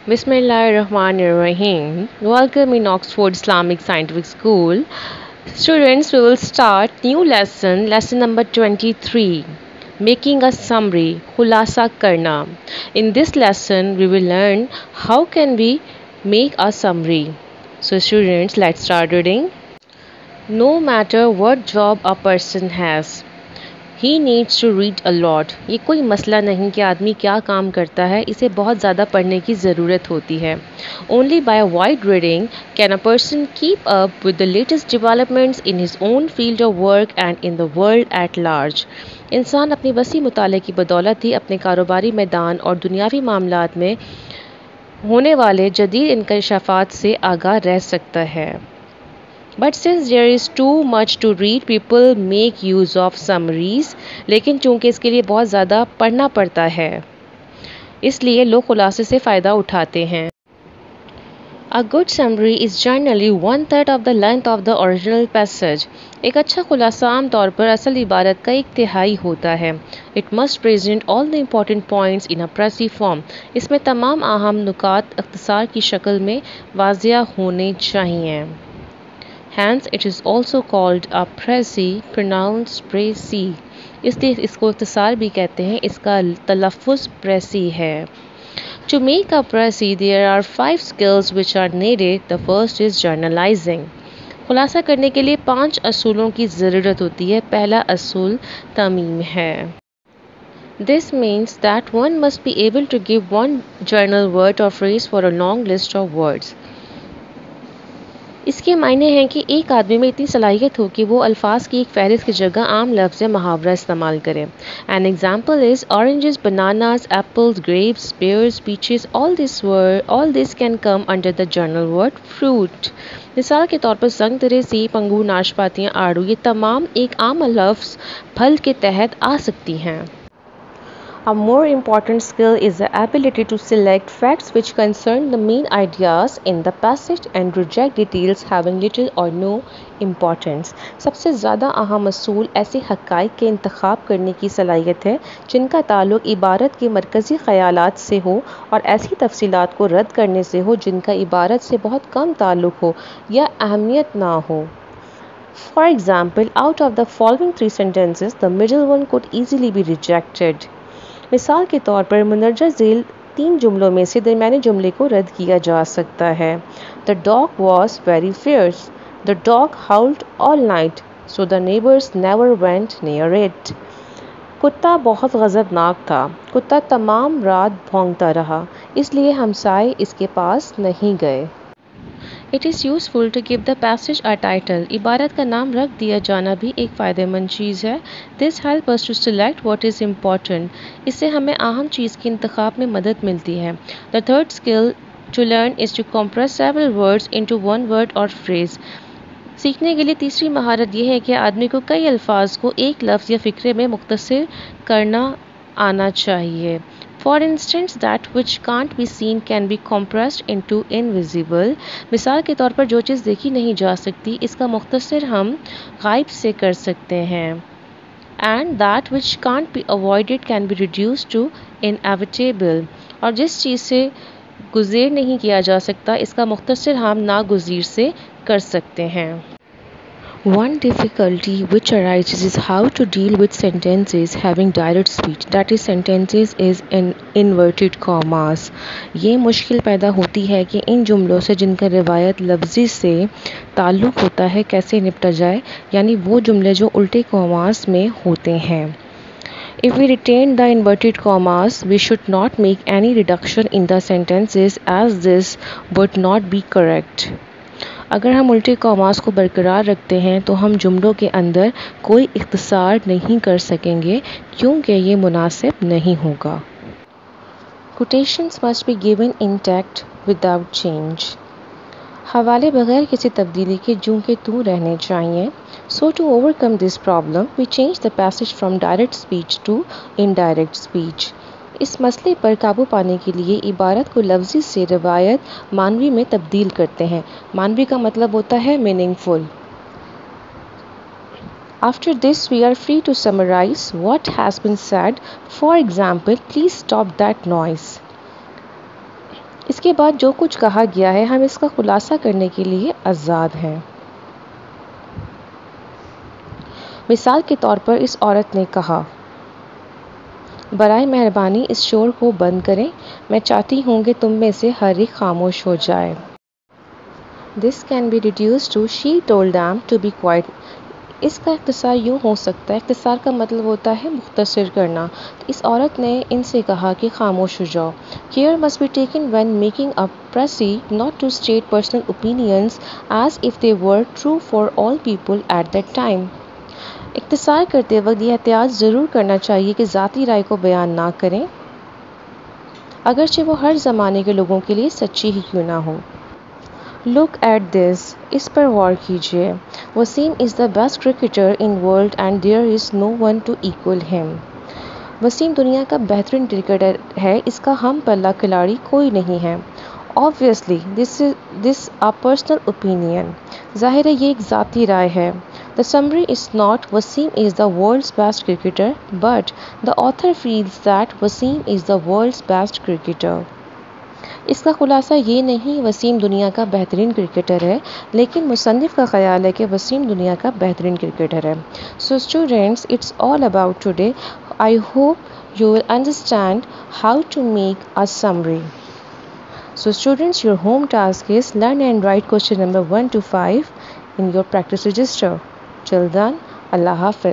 Bismillahirrahmanirrahim. Welcome in Oxford Islamic Scientific School. Students, we will start new lesson number 23. Making a summary, khulasa karna. In this lesson, we will learn how can we make a summary. So students, let's start reading. No matter what job a person has, he needs to read a lot. ये कोई मसला नहीं कि आदमी क्या काम करता है, इसे बहुत ज़्यादा पढ़ने की ज़रूरत होती है. Only by wide reading can a person keep up with the latest developments in his own field of work and in the world at large. इंसान अपनी वसी मुताले की बदौलत ही अपने कारोबारी मैदान और दुनियावी मामलात में होने वाले जदीद इंकशाफात से आगाह रह सकता है. But since there is too much to read people make use of summaries. लेकिन चूंकि इसके लिए बहुत ज़्यादा पढ़ना पड़ता है, इसलिए लोग खुलासे से फ़ायदा उठाते हैं. A good summary is generally 1/3 of the length of the original passage. एक अच्छा खुलासा आम तौर पर असल इबारत का 1/3 होता है. It must present all the important points in a precis form. इसमें तमाम अहम नुकात अख्तसार की शक्ल में वाज़िया होने चाहिए. Hence, it is also called a précis, pronounced précis. इसलिए इसको इख्तिसार भी कहते हैं. इसका तलफ़ुज़ प्रेसी है. To make a précis, there are 5 skills which are needed. The first is journalizing. खुलासा करने के लिए 5 असूलों की ज़रूरत होती है. पहला असूल तमीम है. This means that one must be able to give one journal word or phrase for a long list of words. इसके मायने हैं कि एक आदमी में इतनी सलाहियत हो कि वो अल्फाज की एक फ़हरिस्त की जगह आम लफ्ज़ या मुहावरा इस्तेमाल करे. An example is oranges, bananas, apples, grapes, pairs, peaches. All this can come under the general word fruit. मिसाल के तौर पर संतरे, सेब, अंगूर, नाशपातियाँ, आड़ू, ये तमाम एक आम लफ्ज़ फल के तहत आ सकती हैं. A more important skill is the ability to select facts which concern the main ideas in the passage and reject details having little or no importance. सबसे ज़्यादा अहम असूल ऐसे हक़ाइक़ के इंतखाब करने की सलाहियत है जिनका ताल्लुक़ इबारत के मरकज़ी ख़यालात से हो और ऐसी तफसीलात को रद्द करने से हो जिनका इबारत से बहुत कम ताल्लुक़ हो या अहमियत ना हो. For example, out of the following 3 sentences, the middle one could easily be rejected. मिसाल के तौर पर मुंदरजा झेल 3 जुमलों में से दरमियाने जुमले को रद्द किया जा सकता है. The dog was very fierce. The dog howled all night so the neighbours never went near it. कुत्ता बहुत गज़बनाक था. कुत्ता तमाम रात भौंकता रहा, इसलिए हमसाए इसके पास नहीं गए. It is useful to give the passage a title. इबारत का नाम रख दिया जाना भी एक फ़ायदेमंद चीज़ है. This help us to select what is important. इससे हमें अहम चीज़ के इंतखाब में मदद मिलती है. The third skill to learn is to compress several words into one word और फ्रेज़. सीखने के लिए तीसरी महारत यह है कि आदमी को कई अल्फाज को एक लफ्ज़ या फ़िक्रे में मुख्तसर करना आना चाहिए. For instance, that which can't be seen can be compressed into invisible. मिसाल के तौर पर जो चीज़ देखी नहीं जा सकती, इसका मुख्तसर हम गायब से कर सकते हैं. And that which can't be avoided can be reduced to inevitable. और जिस चीज़ से गुज़ेर नहीं किया जा सकता, इसका मुख्तसर हम नागुज़ीर से कर सकते हैं. One difficulty which arises is how to deal with sentences having direct speech, that is sentences is in inverted commas. ये मुश्किल पैदा होती है कि इन जुमलों से जिनका रिवायत लफ्ज़ी से ताल्लुक़ होता है कैसे निपटा जाए, यानी वो जुमले जो उल्टे कॉमास में होते हैं. If we retain the inverted commas, we should not make any reduction in the sentences as this would not be correct. अगर हम उल्टे कॉमास को बरकरार रखते हैं तो हम जुमलों के अंदर कोई इख्तिसार नहीं कर सकेंगे क्योंकि ये मुनासिब नहीं होगा. Quotations must be given intact without change. हवाले बगैर किसी तब्दीली के जूं के तूं रहने चाहिए. So to overcome this problem, we change the passage from direct speech to indirect speech. इस मसले पर काबू पाने के लिए इबारत को लफ्ज़ी से रिवायत मानवी में तब्दील करते हैं. मानवी का मतलब होता है meaningful. After this, we are free to summarize what has been said. For example, please stop that noise. इसके बाद जो कुछ कहा गया है हम इसका खुलासा करने के लिए आज़ाद हैं। मिसाल के तौर पर इस औरत ने कहा, बराए मेहरबानी इस शोर को बंद करें, मैं चाहती हूँ कि तुम में से हर एक खामोश हो जाए। This can be reduce to she told them to be quiet. इसका इख्तिसार यूँ हो सकता है, इख्तिसार का मतलब होता है मुख्तसर करना। तो इस औरत ने इनसे कहा कि खामोश हो जाओ। Care must be taken when making a precis not to state personal opinions as if they were true for all people at that time. इख्तिसार करते वक्त यह एहतियात ज़रूर करना चाहिए कि ज़ाती राय को बयान ना करें, अगरचे वो हर ज़माने के लोगों के लिए सच्ची ही क्यों ना हो। लुक एट दिस, इस पर गौर कीजिए। Wasim is the best cricketer in world and there is no one to equal him. Wasim दुनिया का बेहतरीन क्रिकेटर है, इसका हम पल्ला खिलाड़ी कोई नहीं है। Obviously this a personal opinion. ज़ाहिर है ये एक ज़ाती राय है। The summary is not Wasim is the world's best cricketer, but the author feels that Wasim is the world's best cricketer. इसका खुलासा ये नहीं वसीम दुनिया का बेहतरीन क्रिकेटर है, लेकिन मुसन्निफ़ का ख़याल है कि वसीम दुनिया का बेहतरीन क्रिकेटर है। So students, it's all about today. I hope you will understand how to make a summary. So students, your home task is learn and write question number 1 to 5 in your practice register. Till then, Allah Hafiz.